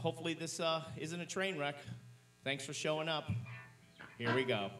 hopefully this isn't a train wreck. Thanks for showing up. Here we go.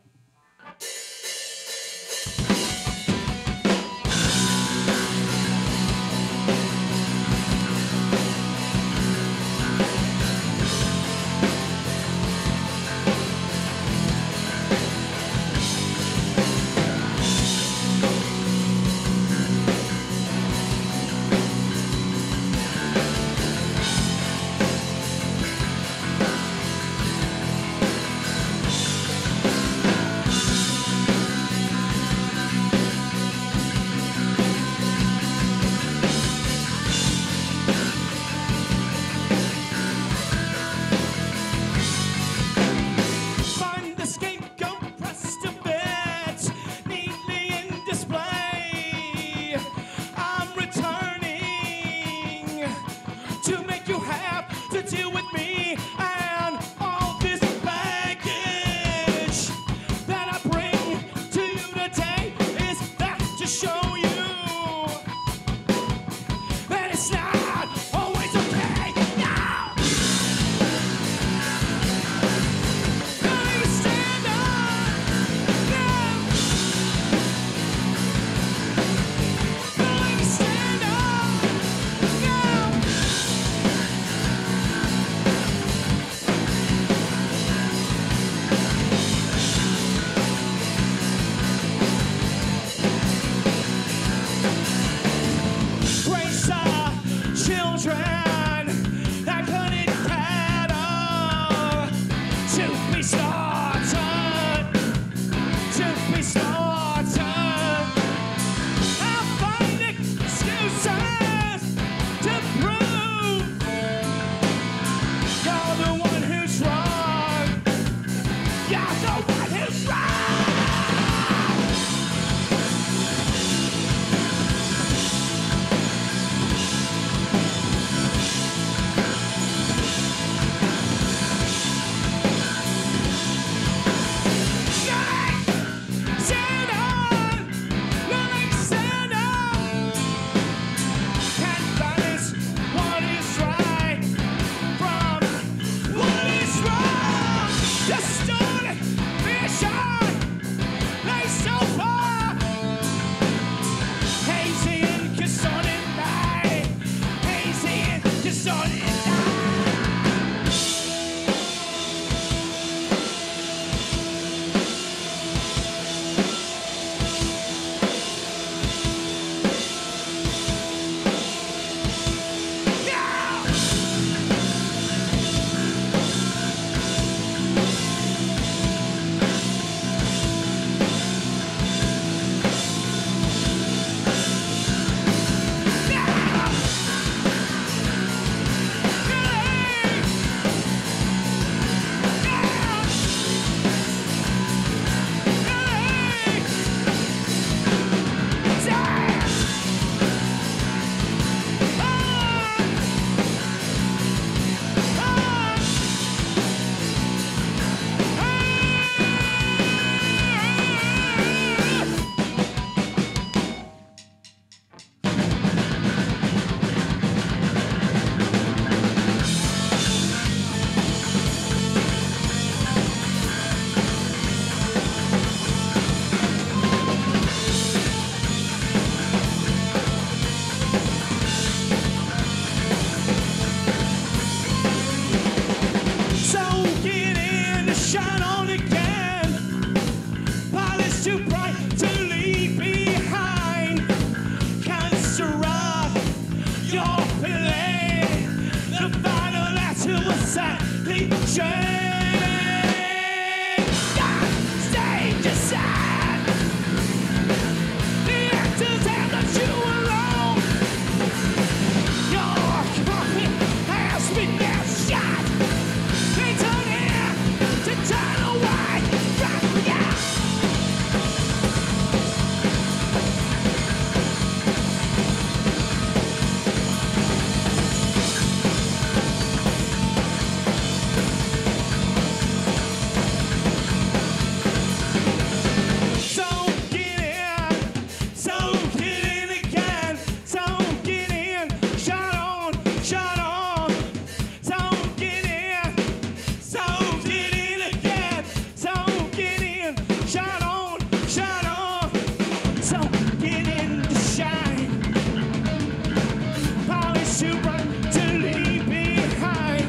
too bright to leave behind.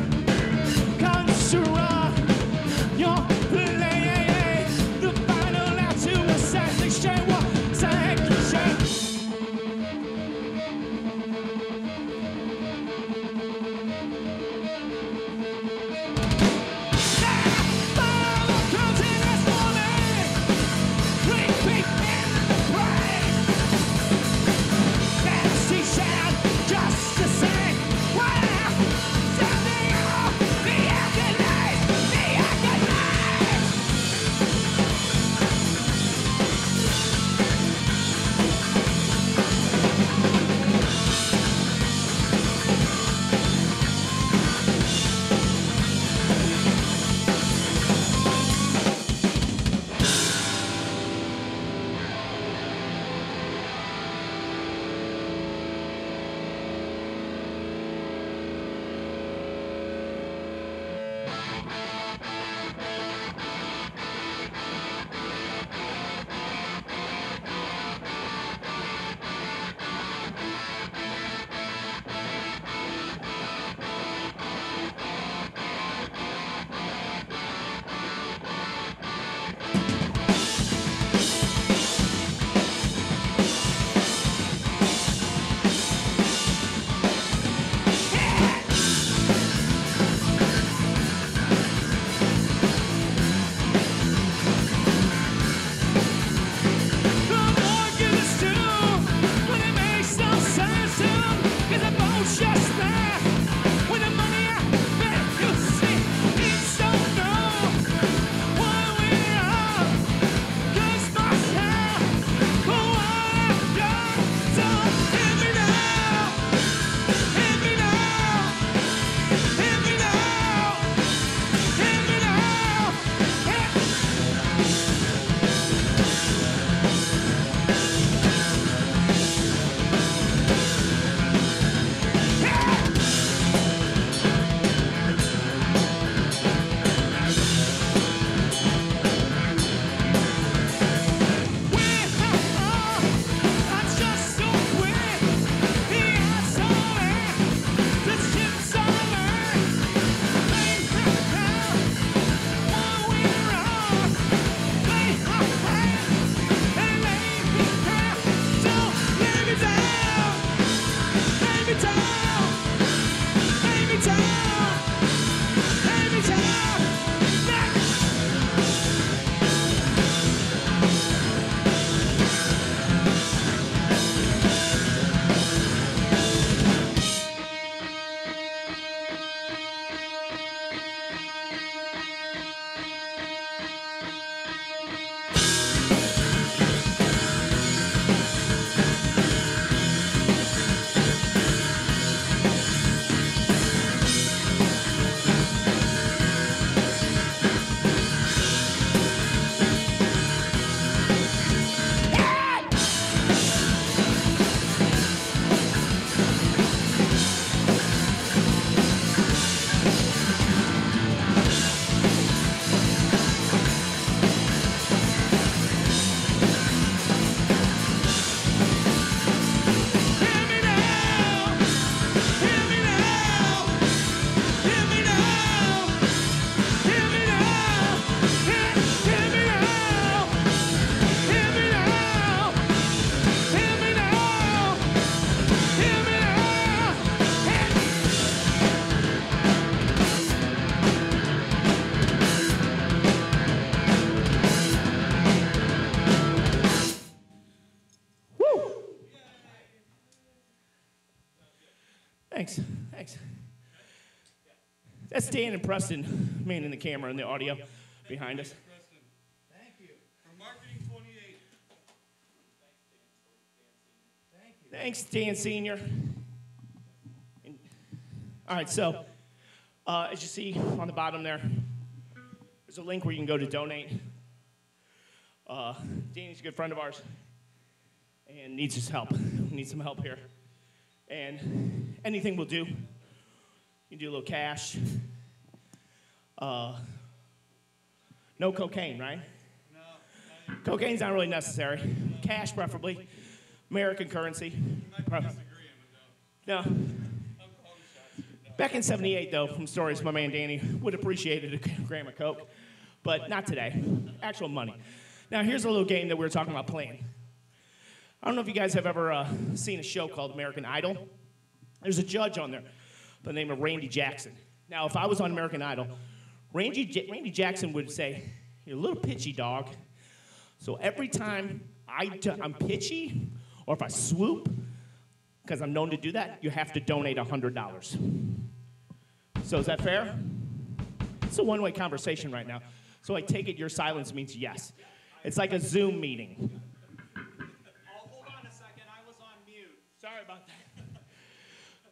Construct your play. The final act to a section. What section? Thanks. That's Dan and Preston manning the camera and the audio behind us. Preston. Thank you. From Marketing 28. Thank you. Thanks, Dan Senior. All right, so as you see on the bottom there, there's a link where you can go to donate. Danny's a good friend of ours and needs his help. We need some help here. And anything will do. You can do a little cash. No cocaine, right? No. Cocaine's not really necessary. Cash, preferably. American currency. You might be disagreeing, but No. no. Back in '78, though, from stories, my man Danny would have appreciated a gram of Coke, but not today. Actual money. Now, here's a little game that we were talking about playing. I don't know if you guys have ever seen a show called American Idol. There's a judge on there by the name of Randy Jackson. Now, if I was on American Idol, Randy Jackson would say, "You're a little pitchy, dog. So every time I'm pitchy, or if I swoop, because I'm known to do that, you have to donate $100. So is that fair? It's a one-way conversation right now. So I take it your silence means yes. It's like a Zoom meeting. Oh, hold on a second. I was on mute. Sorry about that.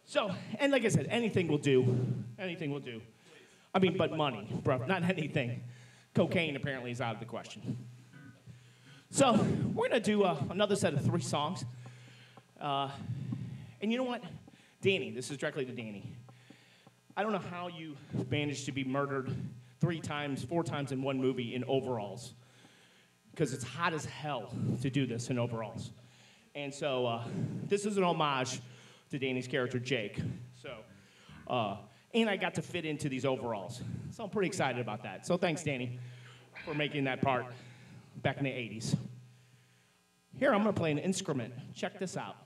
So, and like I said, anything will do. Anything will do. I mean, but money, bro, not anything. Cocaine apparently is out of the question. So we're going to do another set of 3 songs. And you know what? Danny, this is directly to Danny. I don't know how you managed to be murdered 4 times in one movie in overalls. Because it's hot as hell to do this in overalls. And so this is an homage to Danny's character, Jake. So, and I got to fit into these overalls. So I'm pretty excited about that. So thanks, Danny, for making that part back in the 80s. Here, I'm going to play an instrument. Check this out.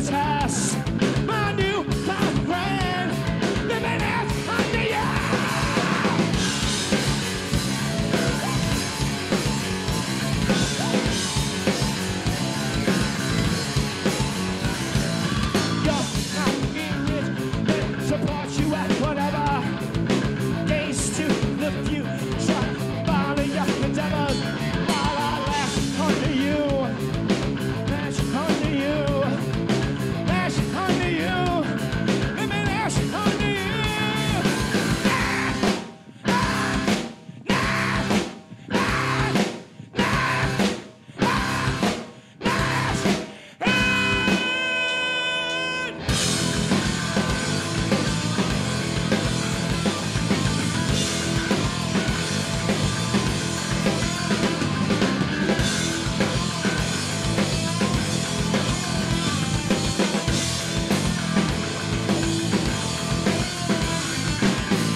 test. My new friend, living out under you. You're not being rich, they support you at whatever. Gaze to the future, follow your endeavors. While I lash under you, lash under you, lash under you, let me lash under you.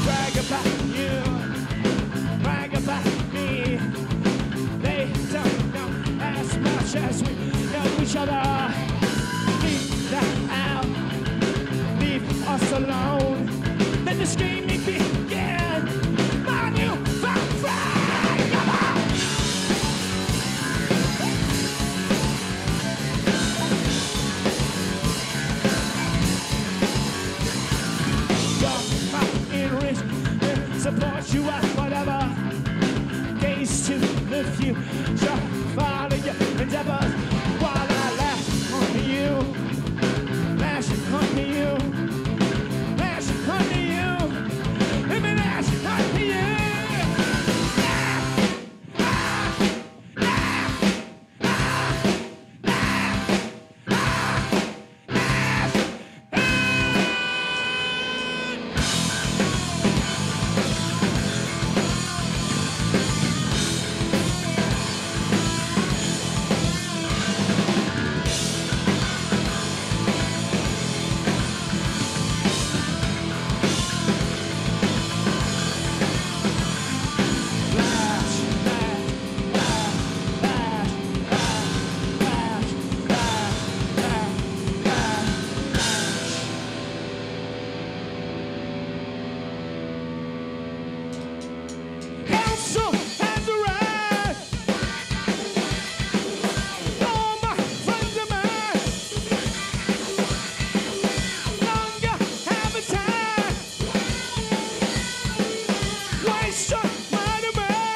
Brag about you, brag about me. They don't know as much as we know each other. Leave that out, leave us alone. Let this game begin. My new friend, come on. Support you at whatever. Gaze to the future, follow your endeavors. While I lash onto you, lash onto you, lash onto you, let me lash onto you. Council has arrived. All my friends of mine longer have a time. Waste your mind of mine.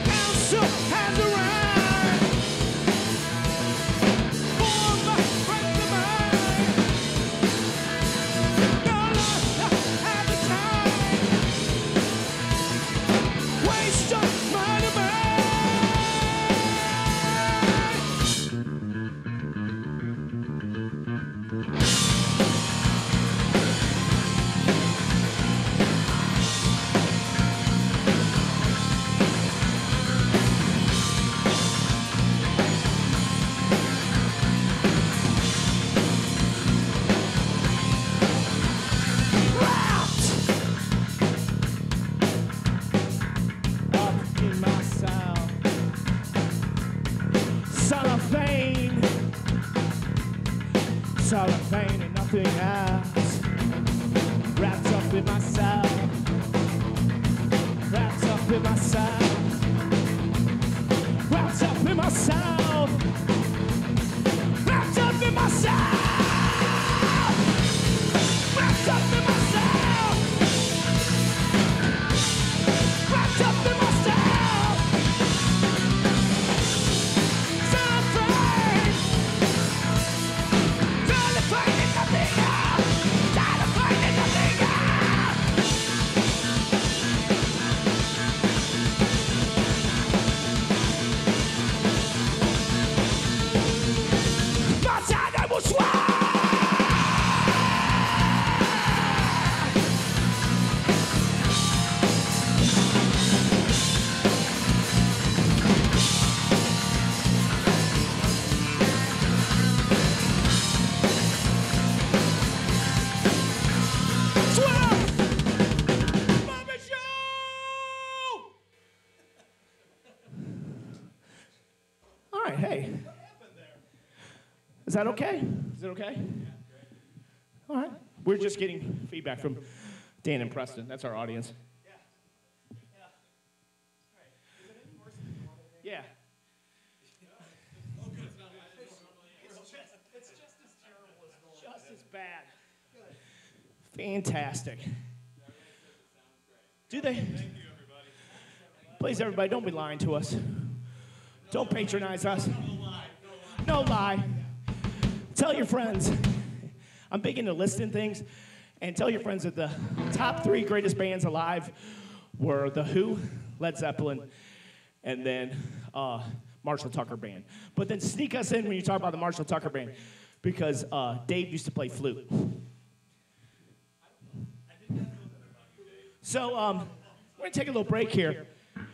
Council has arrived. All my friends of mine no longer have the time. Waste your mind of mine. Up in my sound, cellophane, cellophane and nothing else. Wrapped up in my sound, wrapped up in my sound, wrapped up in my sound, wrapped up in my sound, wrapped up in my sound, wrapped up in my sound. Cellophane, cellophane and nothing else, cellophane and nothing else. Hey. Is that okay? Is it okay? All right. We're just getting feedback from Dan and Preston. That's our audience. Yeah. It's just as terrible as normal. Just as bad. Fantastic. Do they? Thank you, everybody. Please, everybody, don't be lying to us. Don't patronize us. No lie. Tell your friends. I'm big into listing things. And tell your friends that the top 3 greatest bands alive were The Who, Led Zeppelin, and then Marshall Tucker Band. But then sneak us in when you talk about the Marshall Tucker Band, because Dave used to play flute. So we're going to take a little break here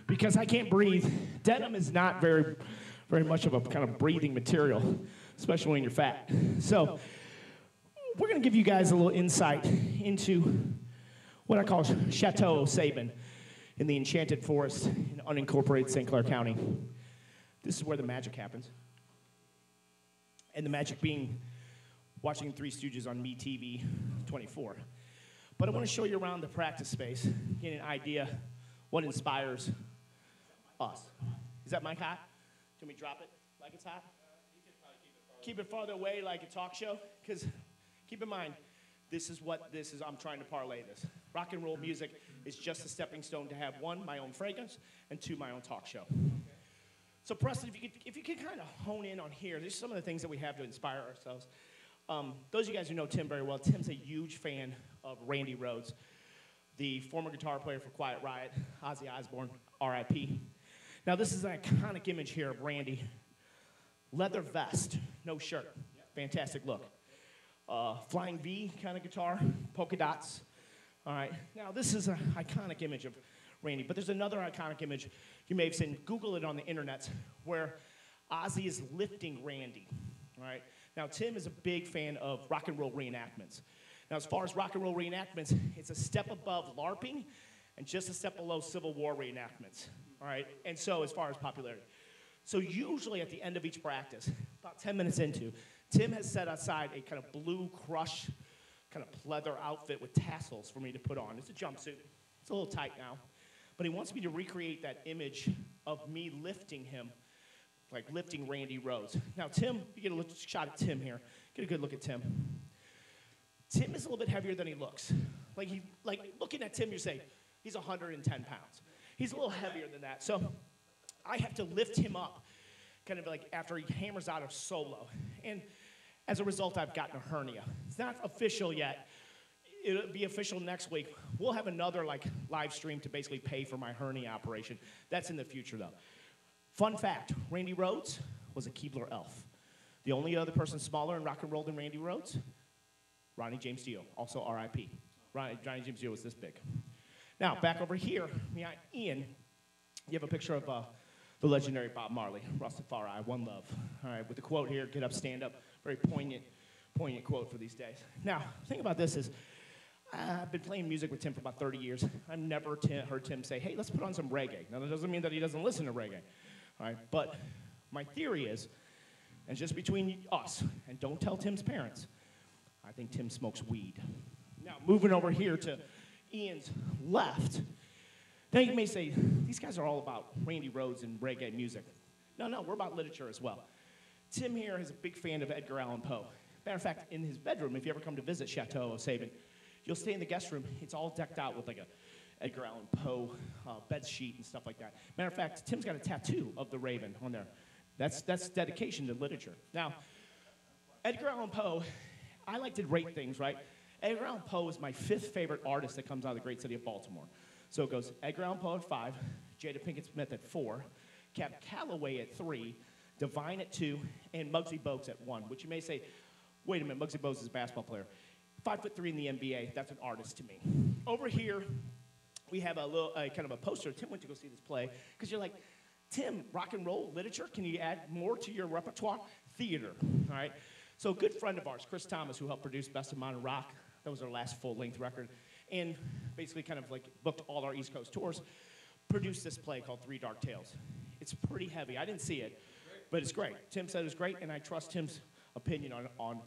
because I can't breathe. Denim is not very much of a kind of breathing material, especially when you're fat. So we're going to give you guys a little insight into what I call Chateau Sabin in the Enchanted Forest in unincorporated St. Clair County. This is where the magic happens. And the magic being watching Three Stooges on MeTV 24. But I want to show you around the practice space, get an idea what inspires us. Is that mic hot? Can we drop it like it's hot? You can probably keep it farther away like a talk show. Because keep in mind, this is what this is. I'm trying to parlay this. Rock and roll music is just a stepping stone to have 1, my own fragrance, and 2, my own talk show. So Preston, if you could kind of hone in on here, there's some of the things that we have to inspire ourselves. Those of you guys who know Tim very well, Tim's a huge fan of Randy Rhoads, the former guitar player for Quiet Riot, Ozzy Osbourne, R.I.P. Now this is an iconic image here of Randy. Leather vest, no shirt, fantastic look. Flying V kind of guitar, polka dots. All right, now this is an iconic image of Randy, but there's another iconic image you may have seen. Google it on the internet, where Ozzy is lifting Randy. All right. Now, Tim is a big fan of rock and roll reenactments. Now, as far as rock and roll reenactments, it's a step above LARPing and just a step below Civil War reenactments, all right? And so, as far as popularity. So usually at the end of each practice, about 10 minutes into, Tim has set aside a kind of blue crush, kind of pleather outfit with tassels for me to put on. It's a jumpsuit. It's a little tight now. But he wants me to recreate that image of me lifting him, like lifting Randy Rhoads. Now, Tim, you get a shot at Tim here. Get a good look at Tim. Tim is a little bit heavier than he looks. Like looking at Tim, you say, he's 110 pounds. He's a little heavier than that. So I have to lift him up, kind of like after he hammers out a solo. And as a result, I've gotten a hernia. It's not official yet. It'll be official next week. We'll have another live stream to basically pay for my hernia operation. That's in the future, though. Fun fact, Randy Rhoads was a Keebler elf. The only other person smaller in rock and roll than Randy Rhoads, Ronnie James Dio, also R.I.P. Ronnie James Dio was this big. Now, back over here, behind Ian, you have a picture of the legendary Bob Marley, Rastafari, One Love. All right, with the quote here, get up, stand up. Very poignant quote for these days. Now, the thing about this is, I've been playing music with Tim for about 30 years. I've never heard Tim say, hey, let's put on some reggae. Now, that doesn't mean that he doesn't listen to reggae. All right, but my theory is, and just between us, and don't tell Tim's parents, I think Tim smokes weed. Now, moving over here to Ian's left, now you may say, these guys are all about Randy Rhoads and reggae music. No, we're about literature as well. Tim here is a big fan of Edgar Allan Poe. Matter of fact, in his bedroom, if you ever come to visit Chateau Sabin, you'll stay in the guest room. It's all decked out with like a Edgar Allan Poe bed sheet and stuff like that. Matter of fact, Tim's got a tattoo of the Raven on there. That's dedication to literature. Now, Edgar Allan Poe, I like to rate things, right? Edgar Allan Poe is my 5th favorite artist that comes out of the great city of Baltimore. So it goes Edgar Allan Poe at 5, Jada Pinkett Smith at 4, Cab Calloway at 3, Divine at 2, and Muggsy Bogues at 1, which you may say, wait a minute, Muggsy Bogues is a basketball player. 5'3" in the NBA, that's an artist to me. Over here, we have a little kind of a poster. Tim went to go see this play because you're like, Tim, rock and roll literature, can you add more to your repertoire? Theater, all right? So a good friend of ours, Chris Thomas, who helped produce Best of Modern Rock, that was our last full-length record, and basically kind of like booked all our East Coast tours, produced this play called Three Dark Tales. It's pretty heavy. I didn't see it. But it's great. Tim said it was great, and I trust Tim's opinion on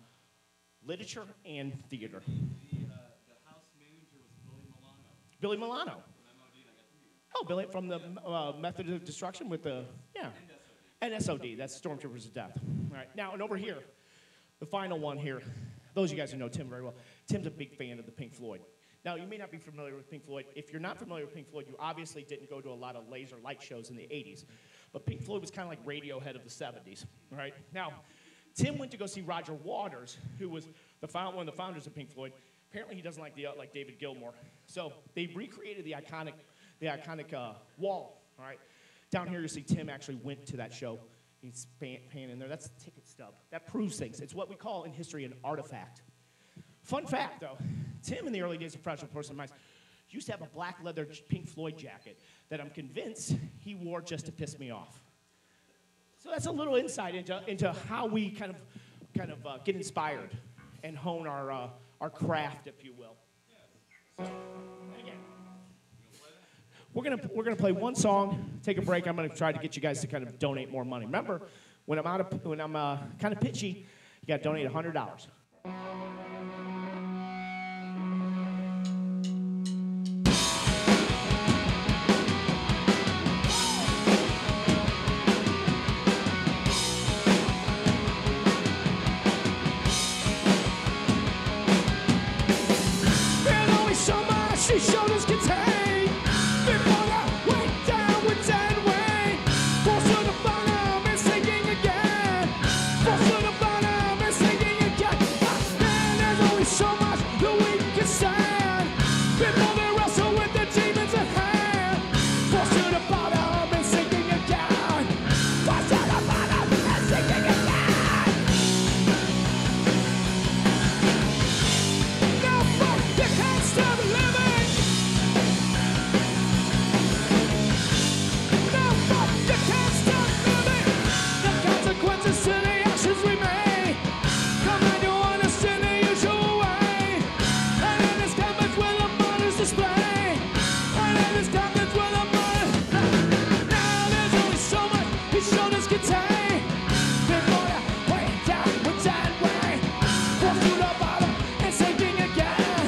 literature and theater. The house manager was Billy Billy Milano. Milano. From MOD, and I got to meet him. Oh, Billy from the Method of Destruction with the, yeah. And SOD, that's Stormtroopers of Death. All right, now, and over here, the final one here, those of you guys who know Tim very well, Tim's a big fan of the Pink Floyd. Now, you may not be familiar with Pink Floyd. If you're not familiar with Pink Floyd, you obviously didn't go to a lot of laser light shows in the 80s. But Pink Floyd was kind of like Radiohead of the 70s, all right? Now, Tim went to go see Roger Waters, who was one of the founders of Pink Floyd. Apparently, he doesn't like David Gilmour. So they recreated the iconic wall, all right? Down here, you see Tim actually went to that show. He's paying in there. That's the ticket stub. That proves things. It's what we call in history an artifact. Fun fact, though, Tim in the early days of Professional Porcelain Mice used to have a black leather Pink Floyd jacket that I'm convinced he wore just to piss me off. So that's a little insight into how we kind of get inspired and hone our craft, if you will. So, again, we're gonna play one song, take a break. I'm gonna try to get you guys to kind of donate more money. Remember, when I'm kind of pitchy, you got to donate $100. She showed us contain. Before that went down with dead weight. Forced to the bottom and sinking again. Forced to the bottom and sinking again. And there's only so much that we can stand. Before they wrestle with the demons at hand. Forced to the bottom and sinking again. Forced to the bottom and sinking again. No fight, you can't stop living. Consequences to the actions we make. Come on, you understand the usual way. And in this conference where the money's display. And in this conference where the money. Now there's only so much these shoulders can take. Before you way down with that way. Forced to the bottom and sinking again.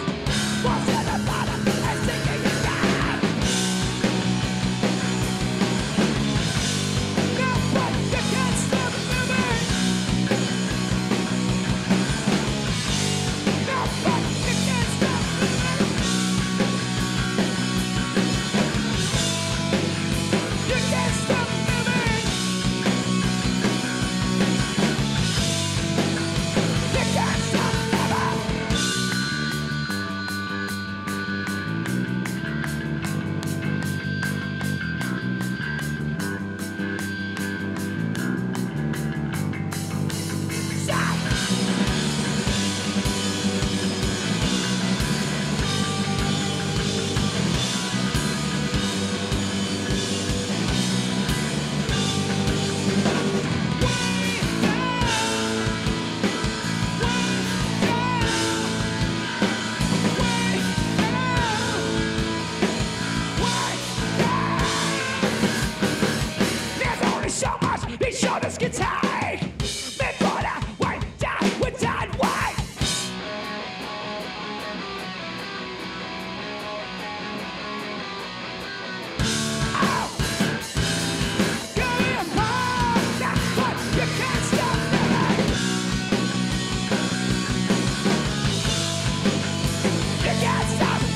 Forced to the bottom and sinking again. Now but you can't stop living. Now but you can't stop living. You can't stop living. You can't stop living. Stop. There's only so much these shoulders can take. Before the way down with that way. Oh. Get in hard, that's what you can't stop living. You can't stop living.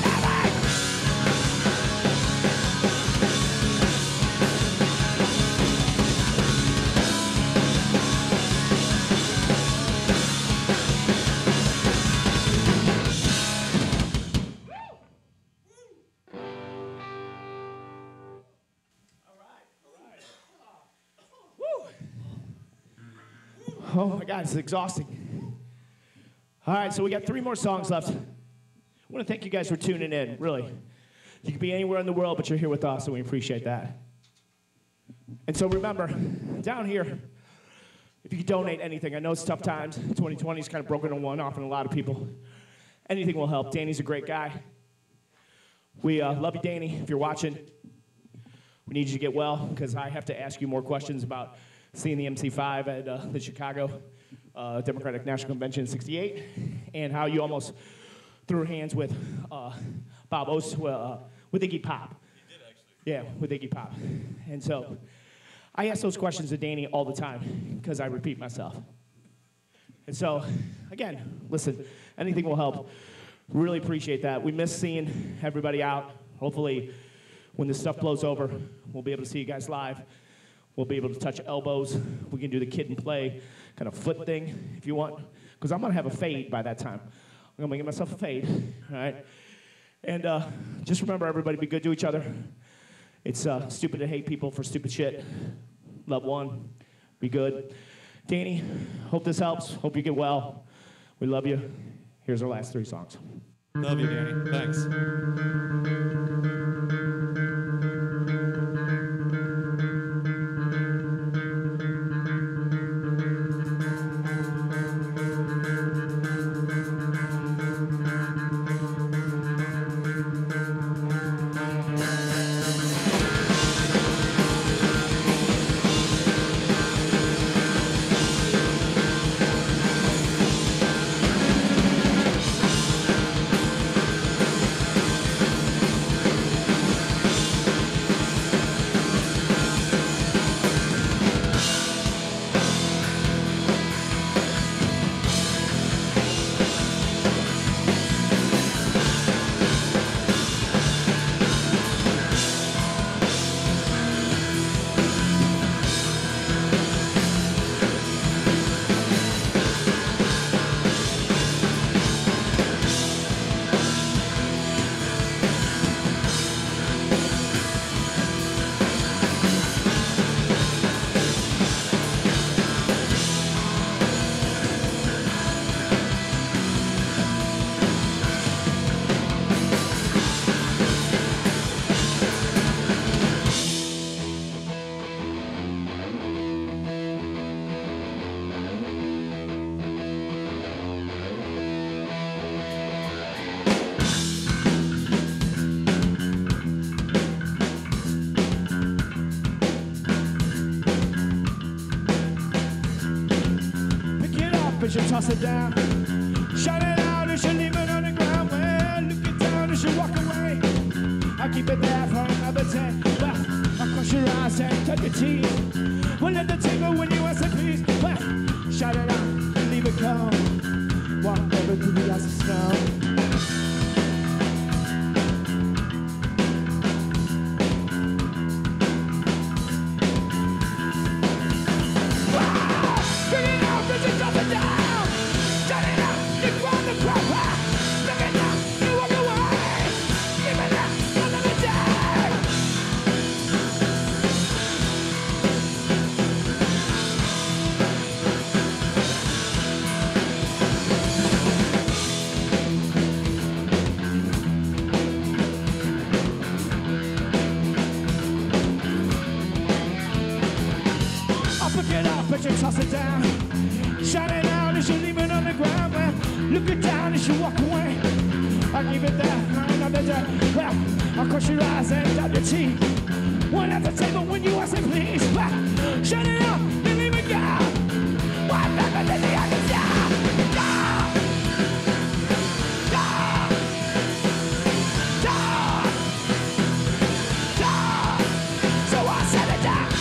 Oh my God, it's exhausting. All right, so we got 3 more songs left. I want to thank you guys for tuning in, really. You could be anywhere in the world, but you're here with us, and we appreciate that. And so remember, down here, if you could donate anything, I know it's tough times. 2020 is kind of broken one off in a lot of people. Anything will help. Danny's a great guy. We love you, Danny, if you're watching. We need you to get well, because I have to ask you more questions about seeing the MC5 at the Chicago Democratic National Convention in '68, and how you almost threw hands with Bob Ost with Iggy Pop. You did actually. Yeah, with Iggy Pop. And so I ask those questions to Danny all the time because I repeat myself. And so, again, listen, anything will help. Really appreciate that. We miss seeing everybody out. Hopefully, when this stuff blows over, we'll be able to see you guys live. We'll be able to touch elbows. We can do the kid and play kind of foot thing if you want. Because I'm going to have a fade by that time. I'm going to make myself a fade, all right? And just remember, everybody, be good to each other. It's stupid to hate people for stupid shit. Love one. Be good. Danny, hope this helps. Hope you get well. We love you. Here's our last 3 songs. Love you, Danny. Thanks. You toss it down, shout it out, and you leave it on the ground. Well, look it down, and you walk away. I keep it there for another 10. Well, I cross your eyes and cut your teeth. Well, let the tingle when you ask a piece. Well, shout it out, and leave it go. Walk over to the ice of snow. Toss it down, shout it out as you leave it on the ground. Well, look it down as you walk away. I keep it there, another day. Well, I cross your eyes and dab your teeth. One at the table when you ask me please. Well, shut it up and leave it go. One back to the other side. Go! Go! Go! Go! So I set it down.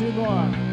anymore.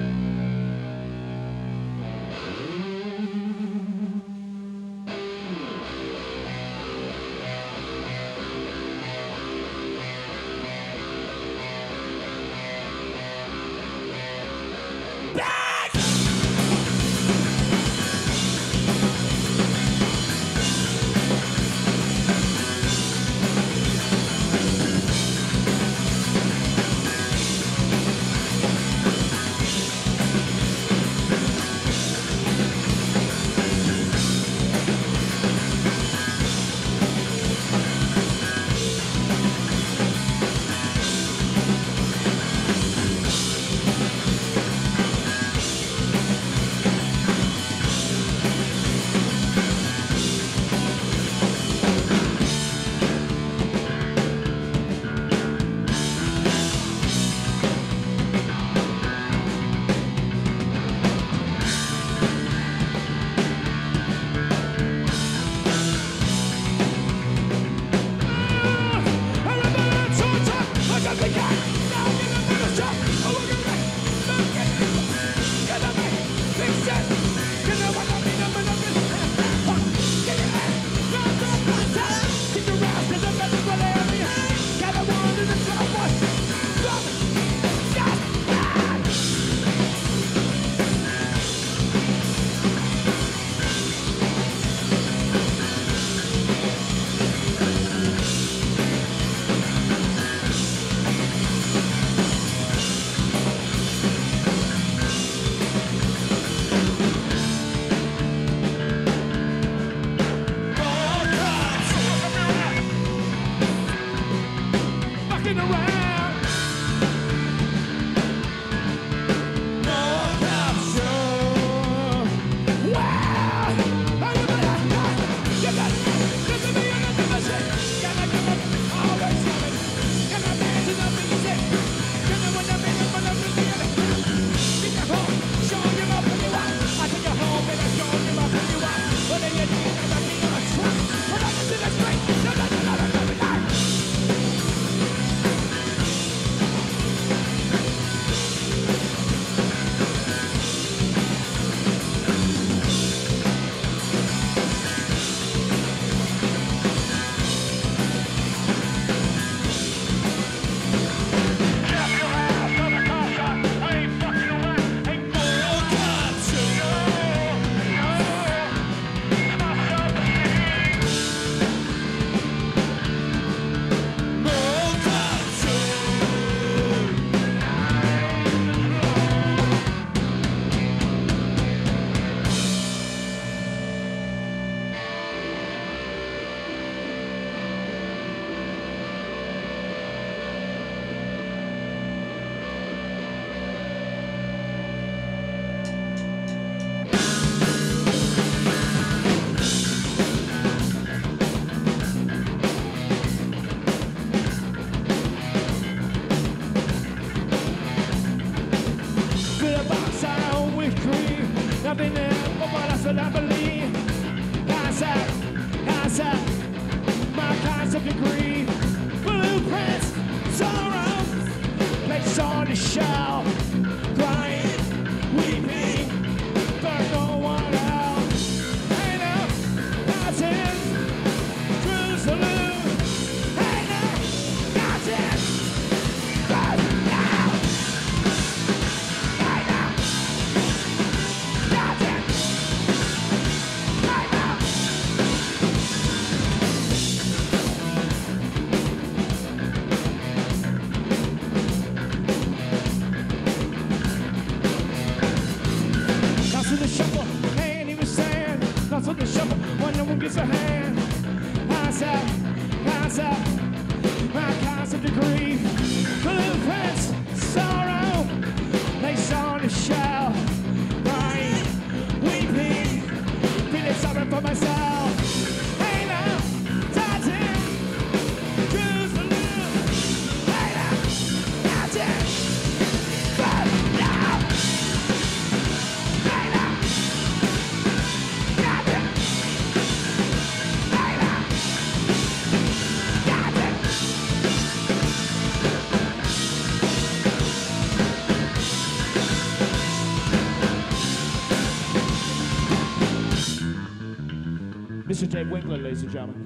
Mr. Dave Winkeler, ladies and gentlemen.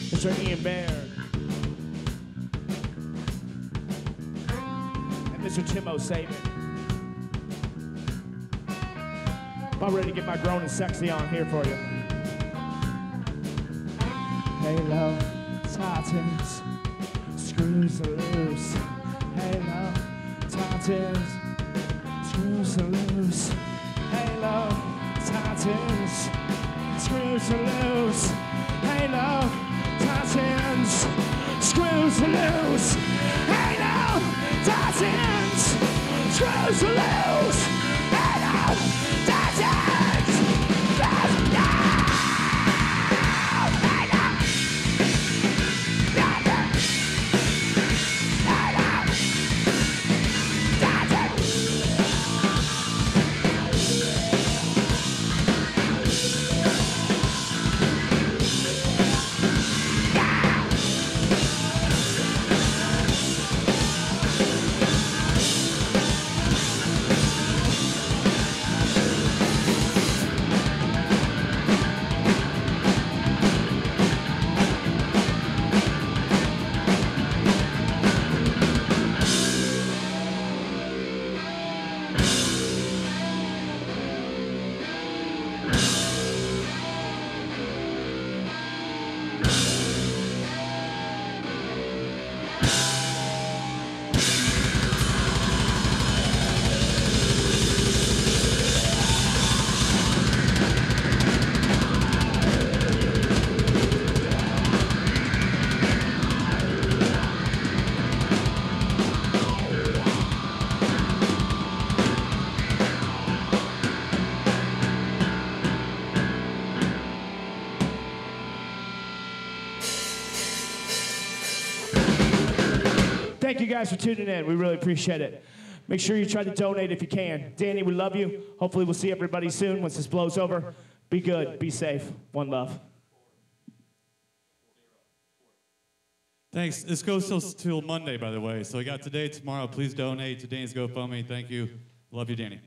Mr. Ian Baird. And Mr. Timo Saban. I'm ready to get my grown and sexy on here for you. Halo, Titans, screws are loose. Halo, Titans, screws are loose. Halo, Titans, screws are loose. Halo, Titans, screws are loose. Halo, Titans, screws are loose. Halo, Titans, screws are loose. Thank you guys for tuning in. We really appreciate it. Make sure you try to donate if you can. Danny, we love you. Hopefully we'll see everybody soon once this blows over. Be good. Be safe. One love. Thanks. This goes till Monday, by the way. So we got today, tomorrow. Please donate to Danny's GoFundMe. Thank you. Love you, Danny.